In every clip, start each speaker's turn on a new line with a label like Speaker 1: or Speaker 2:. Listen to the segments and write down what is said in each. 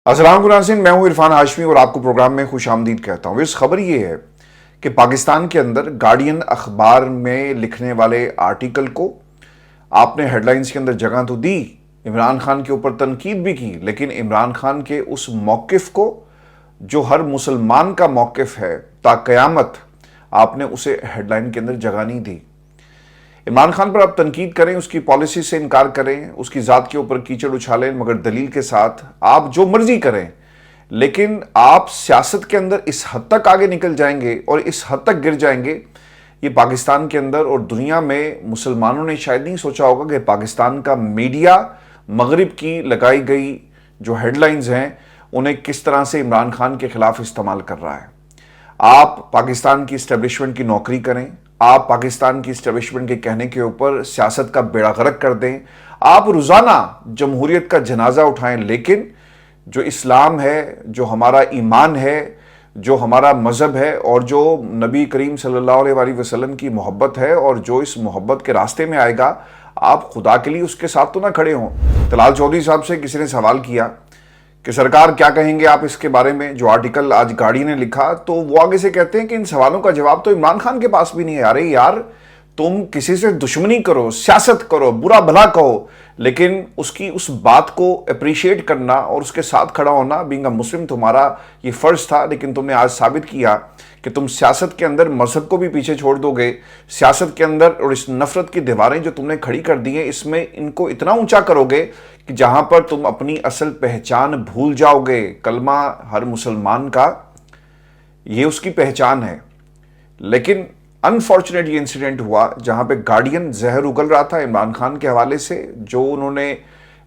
Speaker 1: अस्सलाम नाज़रीन, मैं हूं इरफान हाशमी और आपको प्रोग्राम में खुश आमदीद कहता हूं। इस खबर ये है कि पाकिस्तान के अंदर गार्डियन अखबार में लिखने वाले आर्टिकल को आपने हेडलाइंस के अंदर जगह तो दी, इमरान खान के ऊपर तनकीद भी की, लेकिन इमरान खान के उस मौक़िफ़ को जो हर मुसलमान का मौक़िफ़ है ता क़यामत, आपने उसे हेडलाइन के अंदर जगह नहीं दी। इमरान खान पर आप तनकीद करें, उसकी पॉलिसी से इनकार करें, उसकी ज़ात के ऊपर कीचड़ उछालें, मगर दलील के साथ आप जो मर्जी करें, लेकिन आप सियासत के अंदर इस हद तक आगे निकल जाएंगे और इस हद तक गिर जाएंगे, ये पाकिस्तान के अंदर और दुनिया में मुसलमानों ने शायद नहीं सोचा होगा कि पाकिस्तान का मीडिया मगरिब की लगाई गई जो हेडलाइंस हैं उन्हें किस तरह से इमरान खान के खिलाफ इस्तेमाल कर रहा है। आप पाकिस्तान की इस्टेब्लिशमेंट की नौकरी करें, आप पाकिस्तान की इस्टेब्लिशमेंट के कहने के ऊपर सियासत का बेड़ा गर्क कर दें, आप रोज़ाना जमहूरियत का जनाजा उठाएं, लेकिन जो इस्लाम है, जो हमारा ईमान है, जो हमारा मज़हब है और जो नबी करीम सल्लल्लाहु अलैहि वसल्लम की मोहब्बत है और जो इस मोहब्बत के रास्ते में आएगा, आप खुदा के लिए उसके साथ तो ना खड़े हों। तलाल चौधरी साहब से किसी ने सवाल किया कि सरकार क्या कहेंगे आप इसके बारे में, जो आर्टिकल आज गाड़ी ने लिखा, तो वो आगे से कहते हैं कि इन सवालों का जवाब तो इमरान खान के पास भी नहीं है। अरे यार, तुम किसी से दुश्मनी करो, सियासत करो, बुरा भला कहो, लेकिन उसकी उस बात को अप्रिशिएट करना और उसके साथ खड़ा होना, बीइंग अ मुस्लिम तुम्हारा ये फ़र्ज़ था, लेकिन तुमने आज साबित किया कि तुम सियासत के अंदर मजहब को भी पीछे छोड़ दोगे। सियासत के अंदर और इस नफ़रत की दीवारें जो तुमने खड़ी कर दी हैं, इसमें इनको इतना ऊंचा करोगे कि जहां पर तुम अपनी असल पहचान भूल जाओगे। कलमा हर मुसलमान का ये उसकी पहचान है। लेकिन अनफॉर्चुनेट ये इंसिडेंट हुआ जहां पे गार्डियन जहर उगल रहा था इमरान खान के हवाले से, जो उन्होंने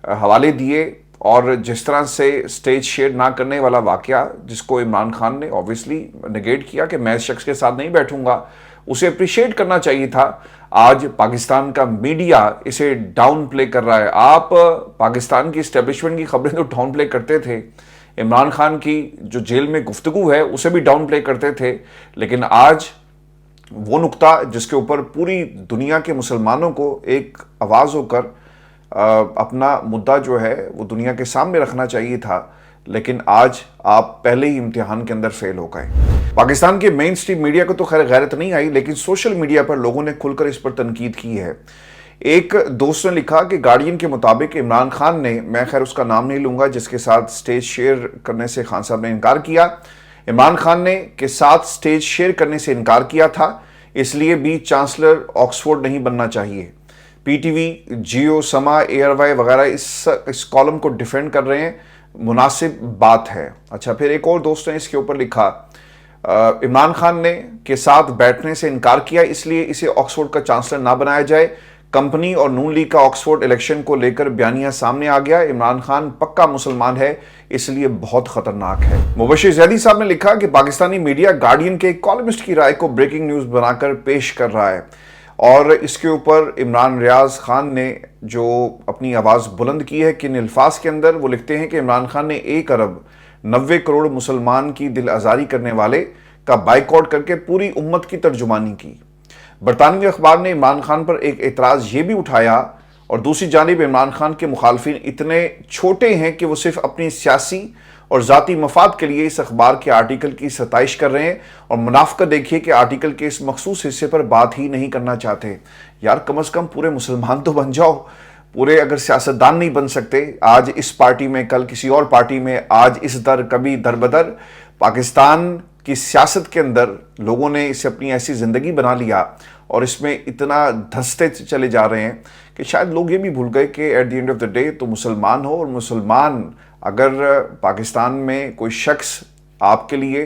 Speaker 1: हवाले दिए और जिस तरह से स्टेज शेयर ना करने वाला वाकया, जिसको इमरान खान ने ऑब्वियसली नेगेट किया कि मैं इस शख्स के साथ नहीं बैठूंगा, उसे अप्रिशिएट करना चाहिए था। आज पाकिस्तान का मीडिया इसे डाउन प्ले कर रहा है। आप पाकिस्तान की इस्टेब्लिशमेंट की खबरें तो डाउन प्ले करते थे, इमरान खान की जो जेल में गुफ्तगू है उसे भी डाउन प्ले करते थे, लेकिन आज वो नुक्ता जिसके ऊपर पूरी दुनिया के मुसलमानों को एक आवाज़ होकर अपना मुद्दा जो है वो दुनिया के सामने रखना चाहिए था, लेकिन आज आप पहले ही इम्तिहान के अंदर फेल हो गए। पाकिस्तान के मेन स्ट्रीम मीडिया को तो खैर गैरत नहीं आई, लेकिन सोशल मीडिया पर लोगों ने खुलकर इस पर तनकीद की है। एक दोस्त ने लिखा कि गार्डियन के मुताबिक इमरान खान ने, मैं खैर उसका नाम नहीं लूंगा, जिसके साथ स्टेज शेयर करने से खान साहब ने इनकार किया, इमरान खान ने के साथ स्टेज शेयर करने से इनकार किया था, इसलिए भी चांसलर ऑक्सफोर्ड नहीं बनना चाहिए। पीटीवी, जियो, समा, एयरवाई वगैरह इस कॉलम को डिफेंड कर रहे हैं, मुनासिब बात है। अच्छा, फिर एक और दोस्त ने इसके ऊपर लिखा, इमरान खान ने के साथ बैठने से इनकार किया, इसलिए इसे ऑक्सफोर्ड का चांसलर ना बनाया जाए। कंपनी और नून लीग का ऑक्सफोर्ड इलेक्शन को लेकर बयानिया सामने आ गया, इमरान खान पक्का मुसलमान है, इसलिए बहुत खतरनाक है। मुबशिर जैदी साहब ने लिखा कि पाकिस्तानी मीडिया गार्डियन के एक कॉलमिस्ट की राय को ब्रेकिंग न्यूज़ बनाकर पेश कर रहा है और इसके ऊपर इमरान रियाज खान ने जो अपनी आवाज़ बुलंद की है कि अल्फाज के अंदर वो लिखते हैं कि इमरान खान ने 1 अरब 90 करोड़ मुसलमान की दिल आज़ारी करने वाले का बाइकआउट करके पूरी उम्मत की तर्जुमानी की। बरतानवी अखबार ने इमरान खान पर एक एतराज़ ये भी उठाया और दूसरी जानिब इमरान खान के मुखालफिन इतने छोटे हैं कि वो सिर्फ अपनी सियासी और ज़ाती मफाद के लिए इस अखबार के आर्टिकल की सताइश कर रहे हैं और मुनाफिकत देखिए कि आर्टिकल के इस मखसूस हिस्से पर बात ही नहीं करना चाहते। यार, कम अज़ कम पूरे मुसलमान तो बन जाओ। पूरे अगर सियासतदान नहीं बन सकते, आज इस पार्टी में, कल किसी और पार्टी में, आज इस दर कभी दर बदर, पाकिस्तान की सियासत के अंदर लोगों ने इसे अपनी ऐसी ज़िंदगी बना लिया और इसमें इतना धंसते चले जा रहे हैं कि शायद लोग ये भी भूल गए कि at the end of the day तो मुसलमान हो, और मुसलमान अगर पाकिस्तान में कोई शख्स आपके लिए,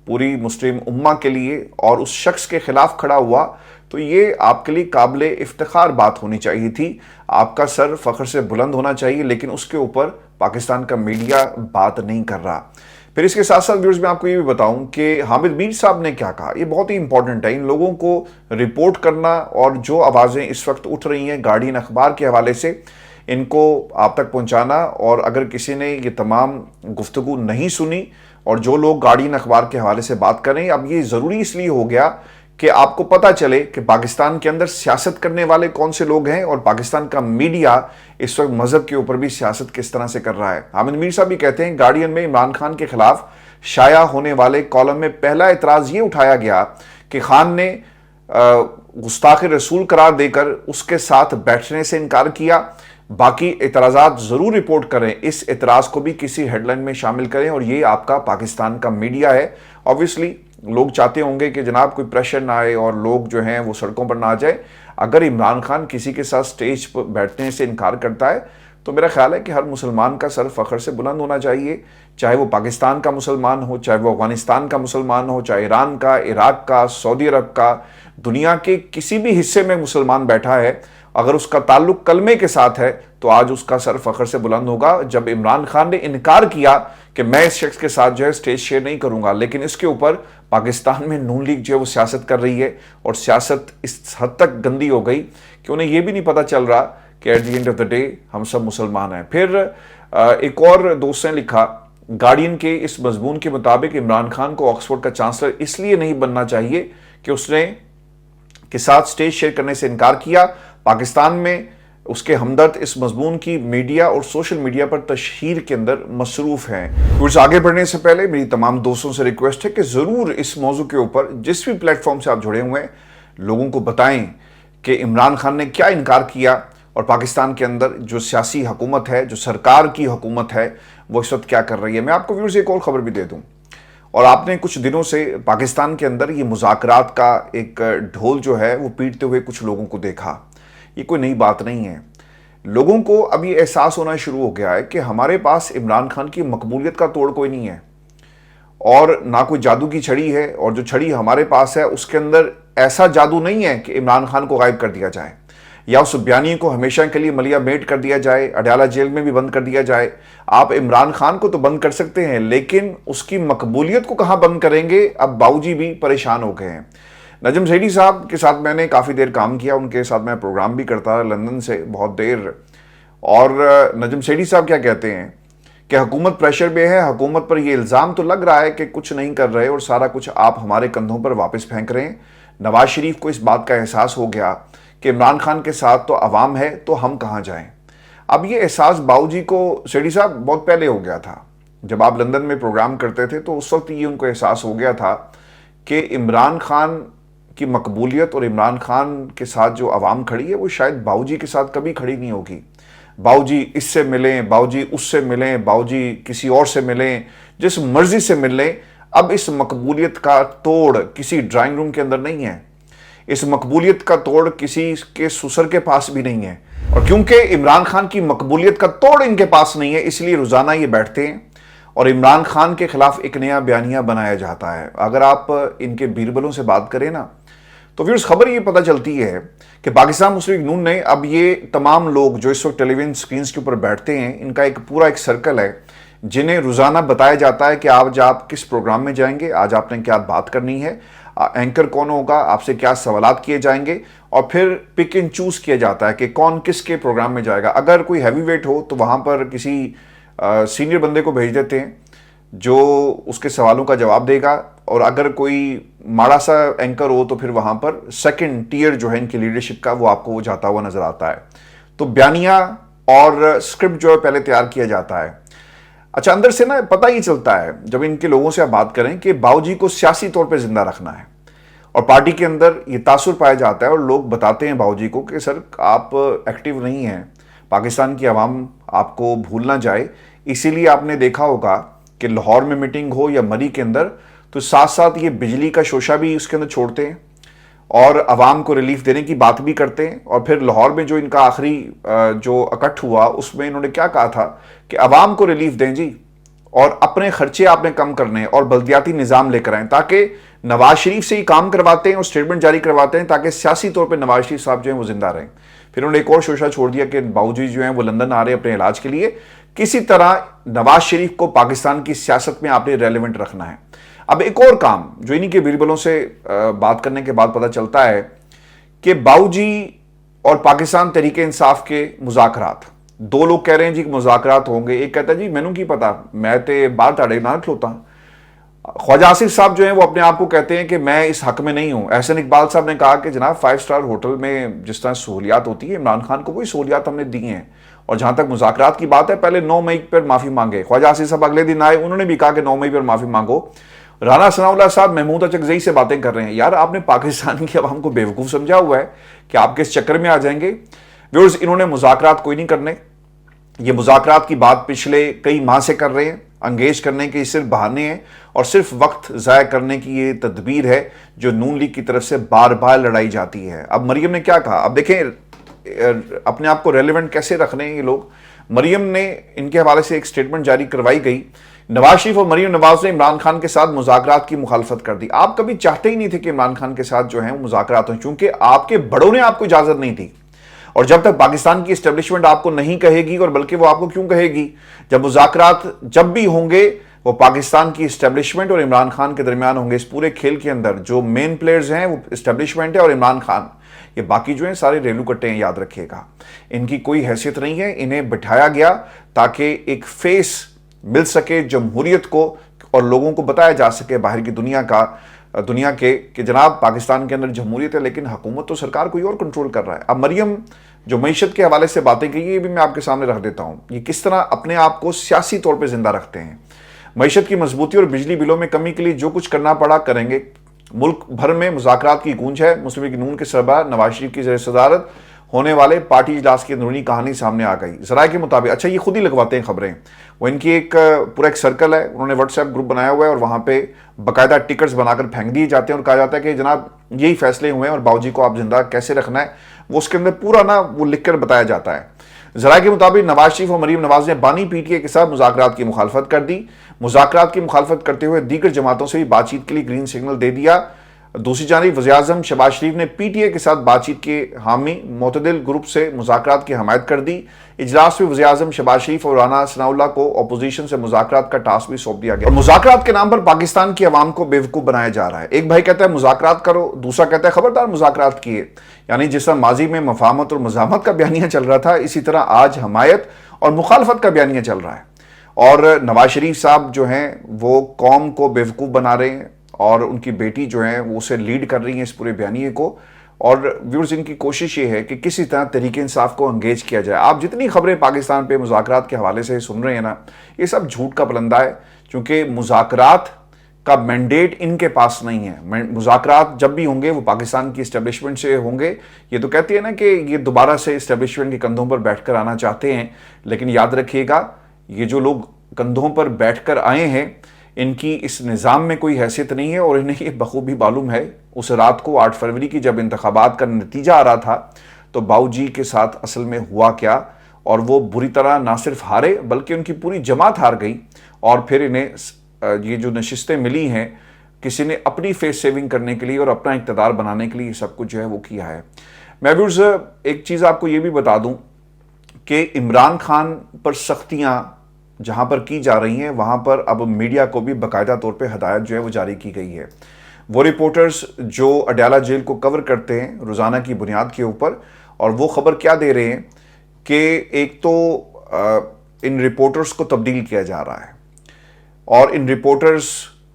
Speaker 1: पूरी मुस्लिम उम्मा के लिए और उस शख्स के खिलाफ खड़ा हुआ, तो ये आपके लिए काबिल इफ्तिखार बात होनी चाहिए थी। आपका सर फ़ख्र से बुलंद होना चाहिए, लेकिन उसके ऊपर पाकिस्तान का मीडिया बात नहीं कर रहा। फिर इसके साथ साथ व्यूअर्स मैं आपको ये भी बताऊं कि हामिद मीर साहब ने क्या कहा, ये बहुत ही इंपॉर्टेंट है। इन लोगों को रिपोर्ट करना और जो आवाज़ें इस वक्त उठ रही हैं गार्डियन अखबार के हवाले से, इनको आप तक पहुंचाना, और अगर किसी ने ये तमाम गुफ्तगू नहीं सुनी और जो लोग गार्डियन अखबार के हवाले से बात करें, अब ये ज़रूरी इसलिए हो गया کہ آپ کو پتا چلے کہ پاکستان کے اندر سیاست کرنے والے کون سے لوگ ہیں اور پاکستان کا میڈیا اس وقت مذہب کے اوپر بھی سیاست کس طرح سے کر رہا ہے۔ حامد میر صاحب بھی کہتے ہیں گارڈین میں عمران خان کے خلاف شائع ہونے والے کالم میں پہلا اعتراض یہ اٹھایا گیا کہ خان نے گستاخ رسول قرار دے کر اس کے ساتھ بیٹھنے سے انکار کیا، باقی اعتراضات ضرور رپورٹ کریں، اس اعتراض کو بھی کسی ہیڈ لائن میں شامل کریں، اور یہ آپ کا پاکستان کا میڈیا ہے۔ آبویسلی لوگ چاہتے ہوں گے کہ جناب کوئی پریشر نہ آئے اور لوگ جو ہیں وہ سڑکوں پر نہ آ جائے۔ اگر عمران خان کسی کے ساتھ سٹیج پر بیٹھنے سے انکار کرتا ہے تو میرا خیال ہے کہ ہر مسلمان کا سر فخر سے بلند ہونا چاہیے، چاہے وہ پاکستان کا مسلمان ہو، چاہے وہ افغانستان کا مسلمان ہو، چاہے ایران کا، عراق کا، سعودی عرب کا، دنیا کے کسی بھی حصے میں مسلمان بیٹھا ہے، اگر اس کا تعلق کلمے کے ساتھ ہے تو آج اس کا سر فخر سے بلند ہوگا۔ جب عمران خان نے انکار کیا کہ میں اس شخص کے ساتھ جو ہے سٹیج شیئر نہیں کروں گا، لیکن اس کے اوپر پاکستان میں نون لیگ جو ہے وہ سیاست کر رہی ہے، اور سیاست اس حد تک گندی ہو گئی کہ انہیں یہ بھی نہیں پتا چل رہا کہ at the end of the day ہم سب مسلمان ہیں۔ پھر ایک اور دوست نے لکھا، گارڈین کے اس مضمون کے مطابق عمران خان کو آکسفورڈ کا چانسلر اس لیے نہیں بننا چاہیے کہ اس نے کے ساتھ سٹیج شیئر کرنے سے انکار کیا۔ پاکستان میں اس کے ہمدرد اس مضمون کی میڈیا اور سوشل میڈیا پر تشہیر کے اندر مصروف ہیں۔ کچھ آگے بڑھنے سے پہلے میری تمام دوستوں سے ریکویسٹ ہے کہ ضرور اس موضوع کے اوپر جس بھی پلیٹ فارم سے آپ جڑے ہوئے ہیں لوگوں کو بتائیں کہ عمران خان نے کیا انکار کیا، اور پاکستان کے اندر جو سیاسی حکومت ہے، جو سرکار کی حکومت ہے، وہ اس وقت کیا کر رہی ہے۔ میں آپ کو ویورز ایک اور خبر بھی دے دوں، اور آپ نے کچھ دنوں سے پاکستان کے اندر یہ مذاکرات کا ایک ڈھول جو ہے وہ پیٹتے ہوئے کچھ لوگوں کو دیکھا۔ یہ کوئی نئی بات نہیں ہے، لوگوں کو اب یہ احساس ہونا شروع ہو گیا ہے کہ ہمارے پاس عمران خان کی مقبولیت کا توڑ کوئی نہیں ہے، اور نہ کوئی جادو کی چھڑی ہے، اور جو چھڑی ہمارے پاس ہے اس کے اندر ایسا جادو نہیں ہے کہ عمران خان کو غائب کر دیا جائے، یا اس بیانی کو ہمیشہ کے لیے ملیا میٹ کر دیا جائے، اڈیالہ جیل میں بھی بند کر دیا جائے۔ آپ عمران خان کو تو بند کر سکتے ہیں، لیکن اس کی مقبولیت کو کہاں بند کریں گے؟ اب باؤجی بھی پریشان ہو گئے ہیں۔ نجم سیٹھی صاحب کے ساتھ میں نے کافی دیر کام کیا، ان کے ساتھ میں پروگرام بھی کرتا رہا لندن سے بہت دیر، اور نجم سیٹھی صاحب کیا کہتے ہیں کہ حکومت پریشر میں ہے، حکومت پر یہ الزام تو لگ رہا ہے کہ کچھ نہیں کر رہے اور سارا کچھ آپ ہمارے کندھوں پر واپس پھینک رہے ہیں۔ نواز شریف کو اس بات کا احساس ہو گیا کہ عمران خان کے ساتھ تو عوام ہے، تو ہم کہاں جائیں۔ اب یہ احساس باؤجی کو، سیٹھی صاحب، بہت پہلے ہو گیا تھا۔ جب آپ لندن میں پروگرام کرتے تھے تو اس وقت یہ ان کو احساس ہو گیا تھا کہ عمران خان کی مقبولیت اور عمران خان کے ساتھ جو عوام کھڑی ہے وہ شاید باؤجی کے ساتھ کبھی کھڑی نہیں ہوگی۔ باؤجی اس سے ملیں، باؤجی اس سے ملیں، باؤجی کسی اور سے ملیں، جس مرضی سے مل لیں، اب اس مقبولیت کا توڑ کسی ڈرائنگ روم کے اندر نہیں ہے، اس مقبولیت کا توڑ کسی کے سسر کے پاس بھی نہیں ہے، اور کیونکہ عمران خان کی مقبولیت کا توڑ ان کے پاس نہیں ہے، اس لیے روزانہ یہ بیٹھتے ہیں اور عمران خان کے خلاف ایک نیا بیانیہ بنایا جاتا ہے۔ اگر آپ ان کے بیربلوں سے بات کریں نا تو پھر اس خبر یہ پتہ چلتی ہے کہ پاکستان مسلم لیگ نون نے اب یہ تمام لوگ جو اس وقت ٹیلی ویژن سکرینز کے اوپر بیٹھتے ہیں، ان کا ایک پورا ایک سرکل ہے جنہیں روزانہ بتایا جاتا ہے کہ آج آپ کس پروگرام میں جائیں گے، آج آپ نے کیا بات کرنی ہے، اینکر کون ہوگا، آپ سے کیا سوالات کیے جائیں گے، اور پھر پک اینڈ چوز کیا جاتا ہے کہ کون کس کے پروگرام میں جائے گا۔ اگر کوئی ہیوی ویٹ ہو تو وہاں پر کسی سینئر بندے کو بھیج دیتے ہیں جو اس کے سوالوں کا جواب دے گا، اور اگر کوئی ماڑا سا اینکر ہو تو پھر وہاں پر سیکنڈ ٹیئر جو ہے ان کی لیڈرشپ کا وہ آپ کو جاتا ہوا نظر آتا ہے۔ تو بیانیہ اور سکرپٹ جو ہے پہلے تیار کیا جاتا ہے۔ اچھا، اندر سے نا پتہ ہی چلتا ہے جب ان کے لوگوں سے آپ بات کریں کہ باؤجی کو سیاسی طور پہ زندہ رکھنا ہے، اور پارٹی کے اندر یہ تاثر پایا جاتا ہے، اور لوگ بتاتے ہیں باؤجی کو کہ سر آپ ایکٹیو نہیں ہیں، پاکستان کی عوام آپ کو بھول نہ جائے۔ اسی لیے آپ نے دیکھا ہوگا کہ لاہور میں میٹنگ ہو یا مری کے اندر تو ساتھ ساتھ یہ بجلی کا شوشہ بھی اس کے اندر چھوڑتے ہیں اور عوام کو ریلیف دینے کی بات بھی کرتے ہیں۔ اور پھر لاہور میں جو ان کا آخری جو اکٹھ ہوا اس میں انہوں نے کیا کہا تھا کہ عوام کو ریلیف دیں جی، اور اپنے خرچے آپ نے کم کرنے اور بلدیاتی نظام لے کر آئیں، تاکہ نواز شریف سے ہی کام کرواتے ہیں اور سٹیٹمنٹ جاری کرواتے ہیں تاکہ سیاسی طور پہ نواز شریف صاحب جو ہیں وہ زندہ رہیں۔ پھر انہوں نے ایک اور شوشہ چھوڑ دیا کہ باؤجی جو ہیں وہ لندن آ رہے ہیں اپنے علاج کے لیے، کسی طرح نواز شریف کو پاکستان کی سیاست میں آپ نے ریلیونٹ رکھنا ہے۔ اب ایک اور کام جو انہی کے بیربلوں سے بات کرنے کے بعد پتہ چلتا ہے کہ باؤجی اور پاکستان تحریک انصاف کے مذاکرات، دو لوگ کہہ رہے ہیں جی مذاکرات ہوں گے، ایک کہتا ہے جی مینوں کی پتا، میں تے باہر تاڑے نہ کھلوتا، ख्वाजा आसिफ साहब जो हैं वो अपने आप को कहते हैं कि मैं इस हक में नहीं हूं। एहसन इकबाल साहब ने कहा कि जनाब 5 स्टार होटल में जिस तरह सहूलियात होती है, इमरान खान को वही सहूलियात हमने दी हैं। और जहां तक मुज़ाकरात की बात है, पहले 9 मई पर माफी मांगे। ख्वाजा आसिफ साहब अगले दिन आए, उन्होंने भी कहा कि 9 मई पर माफी मांगो। राना सनाउल्लाह साहब महमूद अचकजई से बातें कर रहे हैं। यार, आपने पाकिस्तान की आवाम को बेवकूफ समझा हुआ है कि आपके इस चक्कर में आ जाएंगे। व्यूअर्स, इन्होंने मुज़ाकरात कोई नहीं करने। ये मुज़ाकरात की बात पिछले कई माह से कर रहे हैं। अंगेज करने के सिर्फ बहाने हैं और सिर्फ वक्त ज़ाया करने की ये तदबीर है जो नून लीग की तरफ से बार बार लड़ाई जाती है। अब मरियम ने क्या कहा, अब देखें अपने आप को रेलेवेंट कैसे रख रहे हैं ये लोग। मरियम ने, इनके हवाले से एक स्टेटमेंट जारी करवाई गई। नवाज शरीफ और मरियम नवाज ने इमरान खान के साथ मुज़ाकरात की मुखालफत कर दी। आप कभी चाहते ही नहीं थे कि इमरान खान के साथ जो है मुज़ाकरात हों, क्योंकि आपके बड़ों ने आपको इजाज़त नहीं दी। और जब तक पाकिस्तान की एस्टेब्लिशमेंट आपको नहीं कहेगी, और बल्कि वो आपको क्यों कहेगी, जब मुज़ाकरात जब भी होंगे वो पाकिस्तान की एस्टेब्लिशमेंट और इमरान खान के दरमियान होंगे। इस पूरे खेल के अंदर जो मेन प्लेयर्स हैं वो एस्टेब्लिशमेंट है और इमरान खान। ये बाकी जो हैं सारे रेलू कट्टे हैं, याद रखिएगा। इनकी कोई हैसियत नहीं है। इन्हें बिठाया गया ताकि एक फेस मिल सके जमहूरियत को और लोगों को बताया जा सके बाहर की दुनिया के कि जनाब पाकिस्तान के अंदर जमहूरियत है, लेकिन हुकूमत तो सरकार कोई और कंट्रोल कर रहा है। अब मरियम जो मईशत के हवाले से बातें की, ये भी मैं आपके सामने रख देता हूँ। ये किस तरह अपने आप को सियासी तौर पर जिंदा रखते हैं। मईशत की मजबूती और बिजली बिलों में कमी के लिए जो कुछ करना पड़ा करेंगे। मुल्क भर में मुज़ाकरात की गूंज है। मुस्लिम लीग नून के सरबराह नवाज शरीफ की सदारत होने वाले पार्टी इजलास की अंदरूनी कहानी सामने आ गई। ज़राए के मुताबिक, अच्छा ये खुद ही लगवाते हैं खबरें, वो इनकी एक पूरा एक सर्कल है, उन्होंने व्हाट्सएप ग्रुप बनाया हुआ है और वहाँ पे बाकायदा टिकट्स बनाकर फेंक दिए जाते हैं और कहा जाता है कि जनाब यही फैसले हुए हैं और बाबूजी को आप जिंदा कैसे रखना है, वो उसके अंदर पूरा ना वो लिख कर बताया जाता है। ज़राए के मुताबिक नवाज शरीफ और मरीम नवाज ने बानी पीटीए के साथ मुज़ाकरात की मुखालफत कर दी। मुज़ाकरात की मुखालफत करते हुए दीगर जमातों से भी बातचीत के लिए ग्रीन सिग्नल दे दिया। दूसरी जानिब वज़ीर-ए-आज़म शहबाज शरीफ ने पीटीए के साथ बातचीत के हामी मोतदिल ग्रुप से मुज़ाकरात की हमायत कर दी। इजलास में वज़ीर-ए-आज़म शहबाज शरीफ और राना सनाउल्लाह को अपोजिशन से मुज़ाकरात का टास्क भी सौंप दिया गया। और मुज़ाकरात के नाम पर पाकिस्तान की आवाम को बेवकूफ़ बनाया जा रहा है। एक भाई कहता है मुज़ाकरात करो, दूसरा कहता है खबरदार मुज़ाकरात किए। यानी जिस तरह माजी में मफाहमत और मज़ाहमत का बयानिया चल रहा था, इसी तरह आज हमायत और मुखालफत का बयानिया चल रहा है। और नवाज शरीफ साहब जो हैं वो कौम को बेवकूफ़ बना रहे हैं और उनकी बेटी जो है वो उसे लीड कर रही है इस पूरे बयानिए को। और व्यूअर्स, इनकी कोशिश ये है कि किसी तरह तरीके इंसाफ को एंगेज किया जाए। आप जितनी खबरें पाकिस्तान पे मुज़ाकरात के हवाले से सुन रहे हैं ना, ये सब झूठ का पलंदा है, क्योंकि मुज़ाकरात का मैंडेट इनके पास नहीं है। मुज़ाकरात जब भी होंगे वो पाकिस्तान की इस्टेब्लिशमेंट से होंगे। ये तो कहती है ना कि ये दोबारा से इस्टेब्लिशमेंट के कंधों पर बैठ कर आना चाहते हैं, लेकिन याद रखिएगा ये जो लोग कंधों पर बैठ कर आए हैं इनकी इस निज़ाम में कोई हैसियत नहीं है। और इन्हें ये बखूबी मालूम है, उस रात को 8 फरवरी की जब इंतखाबात का नतीजा आ रहा था तो बाऊजी के साथ असल में हुआ क्या, और वो बुरी तरह ना सिर्फ हारे बल्कि उनकी पूरी जमात हार गई। और फिर इन्हें ये जो नशिस्तें मिली हैं, किसी ने अपनी फेस सेविंग करने के लिए और अपना इक़्तिदार बनाने के लिए ये सब कुछ जो है वो किया है। मैं व्यूअर्स एक चीज़ आपको ये भी बता दूँ कि इमरान खान पर सख्तियाँ जहां पर की जा रही हैं, वहां पर अब मीडिया को भी बाकायदा तौर पे हदायत जो है वो जारी की गई है। वो रिपोर्टर्स जो अडयाला जेल को कवर करते हैं रोज़ाना की बुनियाद के ऊपर, और वो खबर क्या दे रहे हैं कि एक तो इन रिपोर्टर्स को तब्दील किया जा रहा है और इन रिपोर्टर्स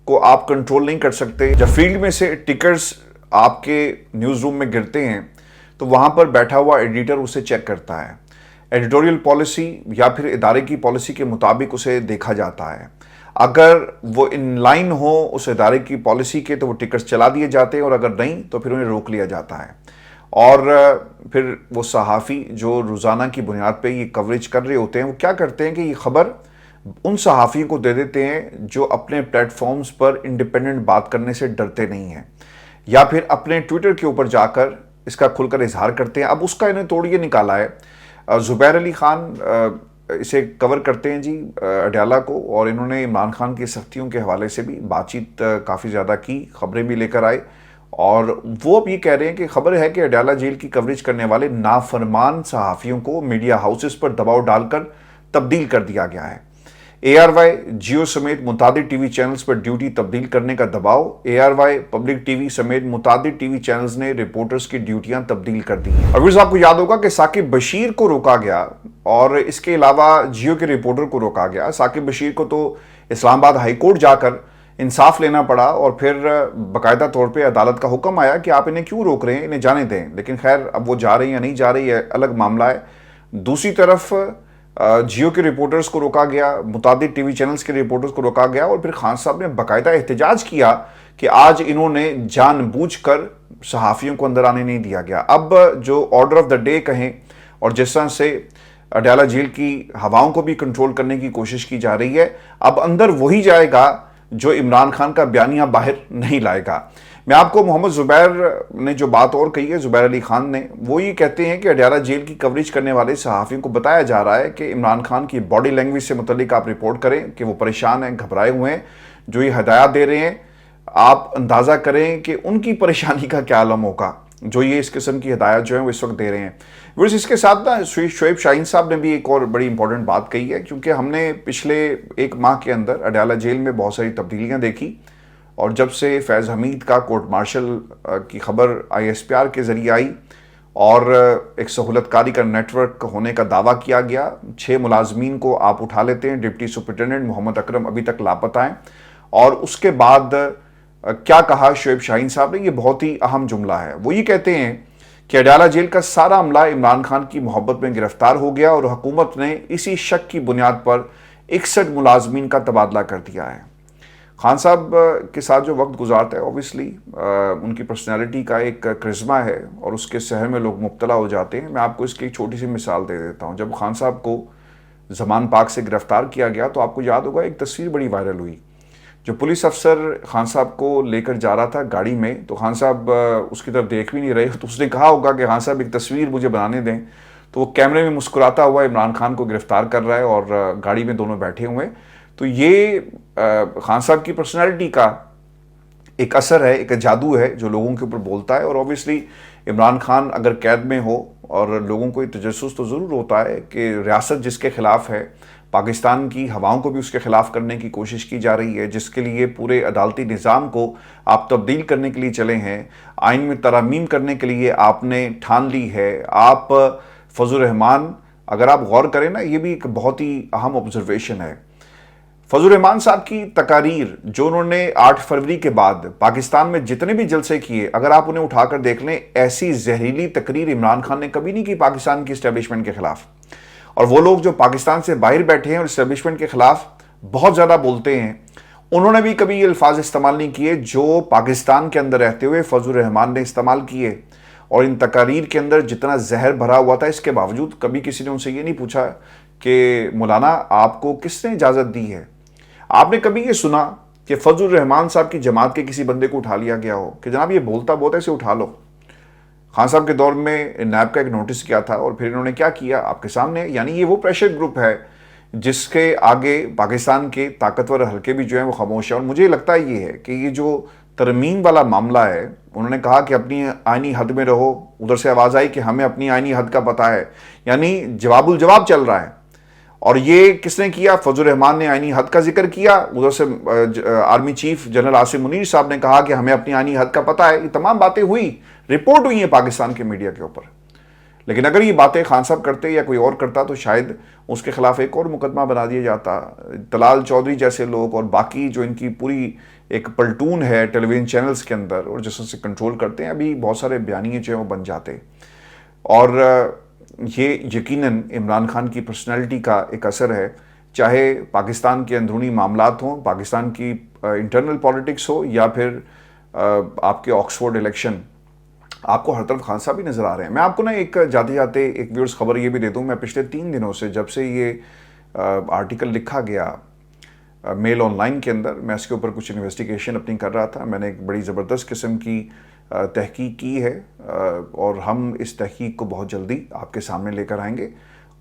Speaker 1: को आप कंट्रोल नहीं कर सकते। जब फील्ड में से टिकर्स आपके न्यूज़ रूम में गिरते हैं तो वहाँ पर बैठा हुआ एडिटर उसे चेक करता है। एडिटोरियल पॉलिसी या फिर इदारे की पॉलिसी के मुताबिक उसे देखा जाता है। अगर वो इन लाइन हो उस इदारे की पॉलिसी के तो वो टिकट्स चला दिए जाते हैं, और अगर नहीं तो फिर उन्हें रोक लिया जाता है। और फिर वो सहाफ़ी जो रोज़ाना की बुनियाद पे ये कवरेज कर रहे होते हैं, वो क्या करते हैं कि ये खबर उन सहाफ़ियों को दे देते हैं जो अपने प्लेटफॉर्म्स पर इंडिपेंडेंट बात करने से डरते नहीं हैं, या फिर अपने ट्विटर के ऊपर जाकर इसका खुलकर इजहार करते हैं। अब उसका इन्हें तोड़िए निकाला है। ज़ुबैर अली खान इसे कवर करते हैं जी अडयाला को, और इन्होंने इमरान खान की सख्तियों के हवाले से भी बातचीत काफ़ी ज़्यादा की, खबरें भी लेकर आए। और वो अब ये कह रहे हैं कि खबर है कि अडयाला जेल की कवरेज करने वाले नाफरमान सहाफ़ियों को मीडिया हाउसेस पर दबाव डालकर तब्दील कर दिया गया है। ARY जियो समेत मुतादिद टीवी चैनल्स पर ड्यूटी तब्दील करने का दबाव। ARY पब्लिक टीवी समेत मुतादिद टीवी चैनल्स ने रिपोर्टर्स की ड्यूटियां तब्दील कर दी हैं। अभी आपको याद होगा कि साकिब बशीर को रोका गया और इसके अलावा जियो के रिपोर्टर को रोका गया। साकिब बशीर को तो इस्लामाबाद हाई कोर्ट जाकर انصاف لینا پڑا اور پھر باقاعدہ طور پہ عدالت کا حکم آیا کہ آپ انہیں کیوں روک رہے ہیں، انہیں جانے دیں. لیکن خیر اب وہ جا رہی ہیں یا نہیں جا رہی ہے الگ معاملہ ہے. دوسری طرف جیو کے رپورٹرز کو روکا گیا، متعدد ٹی وی چینلز کے رپورٹرز کو روکا گیا، اور پھر خان صاحب نے باقاعدہ احتجاج کیا کہ آج انہوں نے جان بوجھ کر صحافیوں کو اندر آنے نہیں دیا گیا. اب جو آرڈر آف دا ڈے کہیں، اور جس طرح سے اڈیالہ جیل کی ہواؤں کو بھی کنٹرول کرنے کی کوشش کی جا رہی ہے، اب اندر وہی جائے گا جو عمران خان کا بیانیہ باہر نہیں لائے گا. میں آپ کو محمد زبیر نے جو بات اور کہی ہے، زبیر علی خان نے، وہ یہ کہتے ہیں کہ اڈیالہ جیل کی کوریج کرنے والے صحافیوں کو بتایا جا رہا ہے کہ عمران خان کی باڈی لینگویج سے متعلق آپ رپورٹ کریں کہ وہ پریشان ہیں، گھبرائے ہوئے ہیں. جو یہ ہدایات دے رہے ہیں آپ اندازہ کریں کہ ان کی پریشانی کا کیا عالم ہوگا جو یہ اس قسم کی ہدایات جو ہیں وہ اس وقت دے رہے ہیں. ورس اس کے ساتھ نا شعیب شاہین صاحب نے بھی ایک اور بڑی امپورٹنٹ بات کہی ہے، کیونکہ ہم نے پچھلے ایک ماہ کے اندر اڈیالہ جیل میں بہت ساری تبدیلیاں دیکھی، اور جب سے فیض حمید کا کورٹ مارشل کی خبر ISPR کے ذریعے آئی اور ایک سہولت کاری کا نیٹ ورک ہونے کا دعویٰ کیا گیا، 6 ملازمین کو آپ اٹھا لیتے ہیں، ڈپٹی سپرنٹینڈنٹ محمد اکرم ابھی تک لاپتہ ہیں، اور اس کے بعد کیا کہا شعیب شاہین صاحب نے، یہ بہت ہی اہم جملہ ہے. وہ یہ کہتے ہیں کہ اڈیالہ جیل کا سارا عملہ عمران خان کی محبت میں گرفتار ہو گیا، اور حکومت نے اسی شک کی بنیاد پر 61 ملازمین کا تبادلہ کر دیا ہے. خان صاحب کے ساتھ جو وقت گزارتا ہے اوبیسلی ان کی پرسنالٹی کا ایک کرزما ہے، اور اس کے سحر میں لوگ مبتلا ہو جاتے ہیں. میں آپ کو اس کی ایک چھوٹی سی مثال دے دیتا ہوں. جب خان صاحب کو زمان پاک سے گرفتار کیا گیا تو آپ کو یاد ہوگا ایک تصویر بڑی وائرل ہوئی. جو پولیس افسر خان صاحب کو لے کر جا رہا تھا گاڑی میں، تو خان صاحب اس کی طرف دیکھ بھی نہیں رہے، تو اس نے کہا ہوگا کہ خان صاحب ایک تصویر مجھے بنانے دیں. تو وہ کیمرے میں مسکراتا ہوا عمران خان کو گرفتار کر رہا ہے، اور گاڑی میں دونوں بیٹھے ہوئے. تو یہ خان صاحب کی پرسنالٹی کا ایک اثر ہے، ایک جادو ہے جو لوگوں کے اوپر بولتا ہے. اور اوبیسلی عمران خان اگر قید میں ہو اور لوگوں کو یہ تجسس تو ضرور ہوتا ہے کہ ریاست جس کے خلاف ہے، پاکستان کی ہواؤں کو بھی اس کے خلاف کرنے کی کوشش کی جا رہی ہے، جس کے لیے پورے عدالتی نظام کو آپ تبدیل کرنے کے لیے چلے ہیں، آئین میں ترامیم کرنے کے لیے آپ نے ٹھان لی ہے. آپ فضل الرحمان، اگر آپ غور کریں نا، یہ بھی ایک بہت ہی اہم آبزرویشن ہے. فضل الرحمان صاحب کی تقاریر جو انہوں نے 8 فروری کے بعد پاکستان میں جتنے بھی جلسے کیے، اگر آپ انہیں اٹھا کر دیکھ لیں، ایسی زہریلی تقریر عمران خان نے کبھی نہیں کی پاکستان کی اسٹیبلشمنٹ کے خلاف. اور وہ لوگ جو پاکستان سے باہر بیٹھے ہیں اور اسٹیبلشمنٹ کے خلاف بہت زیادہ بولتے ہیں، انہوں نے بھی کبھی یہ الفاظ استعمال نہیں کیے جو پاکستان کے اندر رہتے ہوئے فضل الرحمان نے استعمال کیے. اور ان تقاریر کے اندر جتنا زہر بھرا ہوا تھا، اس کے باوجود کبھی کسی نے ان سے یہ نہیں پوچھا کہ مولانا آپ کو کس نے اجازت دی ہے. آپ نے کبھی یہ سنا کہ فضل الرحمان صاحب کی جماعت کے کسی بندے کو اٹھا لیا گیا ہو کہ جناب یہ بولتا بہت ہے، اسے اٹھا لو؟ خان صاحب کے دور میں نیب کا ایک نوٹس کیا تھا، اور پھر انہوں نے کیا کیا آپ کے سامنے. یعنی یہ وہ پریشر گروپ ہے جس کے آگے پاکستان کے طاقتور حلقے بھی جو ہیں وہ خاموش ہیں. اور مجھے لگتا ہے یہ ہے کہ یہ جو ترمیم والا معاملہ ہے، انہوں نے کہا کہ اپنی آئینی حد میں رہو، ادھر سے آواز آئی کہ ہمیں اپنی آئینی حد کا پتہ ہے، یعنی جواب الجواب چل رہا ہے. اور یہ کس نے کیا؟ فضل الرحمان نے آئینی حد کا ذکر کیا، ادھر سے army chief general Asim Munir صاحب نے کہا کہ ہمیں اپنی آئینی حد کا پتہ ہے. یہ تمام باتیں ہوئی، رپورٹ ہوئی ہیں پاکستان کے میڈیا کے اوپر. لیکن اگر یہ باتیں خان صاحب کرتے یا کوئی اور کرتا تو شاید اس کے خلاف ایک اور مقدمہ بنا دیا جاتا. طلال چودھری جیسے لوگ اور باقی جو ان کی پوری ایک پلٹون ہے ٹیلی ویژن چینلز کے اندر اور جس سے کنٹرول کرتے ہیں، ابھی بہت سارے بیانیے جو ہیں وہ بن جاتے. اور یہ یقیناً عمران خان کی پرسنالٹی کا ایک اثر ہے، چاہے پاکستان کے اندرونی معاملات ہوں، پاکستان کی انٹرنل پالیٹکس ہو، یا پھر آپ کے آکسفورڈ الیکشن. آپ کو ہر طرف خان صاحب ہی نظر آ رہے ہیں. میں آپ کو نا ایک جاتے جاتے ایک ویورز خبر یہ بھی دے دوں. میں پچھلے 3 دنوں سے جب سے یہ آرٹیکل لکھا گیا میل آن لائن کے اندر، میں اس کے اوپر کچھ انویسٹیگیشن اپنی کر رہا تھا. میں نے ایک بڑی زبردست قسم کی تحقیق کی ہے، اور ہم اس تحقیق کو بہت جلدی آپ کے سامنے لے کر آئیں گے،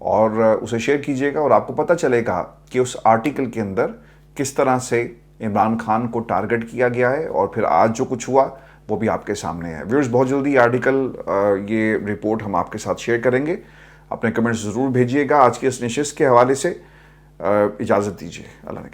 Speaker 1: اور اسے شیئر کیجئے گا، اور آپ کو پتہ چلے گا کہ اس آرٹیکل کے اندر کس طرح سے عمران خان کو ٹارگٹ کیا گیا ہے، اور پھر آج جو کچھ ہوا وہ بھی آپ کے سامنے ہے. ویورز بہت جلدی آرٹیکل یہ رپورٹ ہم آپ کے ساتھ شیئر کریں گے. اپنے کمنٹس ضرور بھیجیے گا. آج کی اس نشست کے حوالے سے اجازت دیجیے. اللہ نے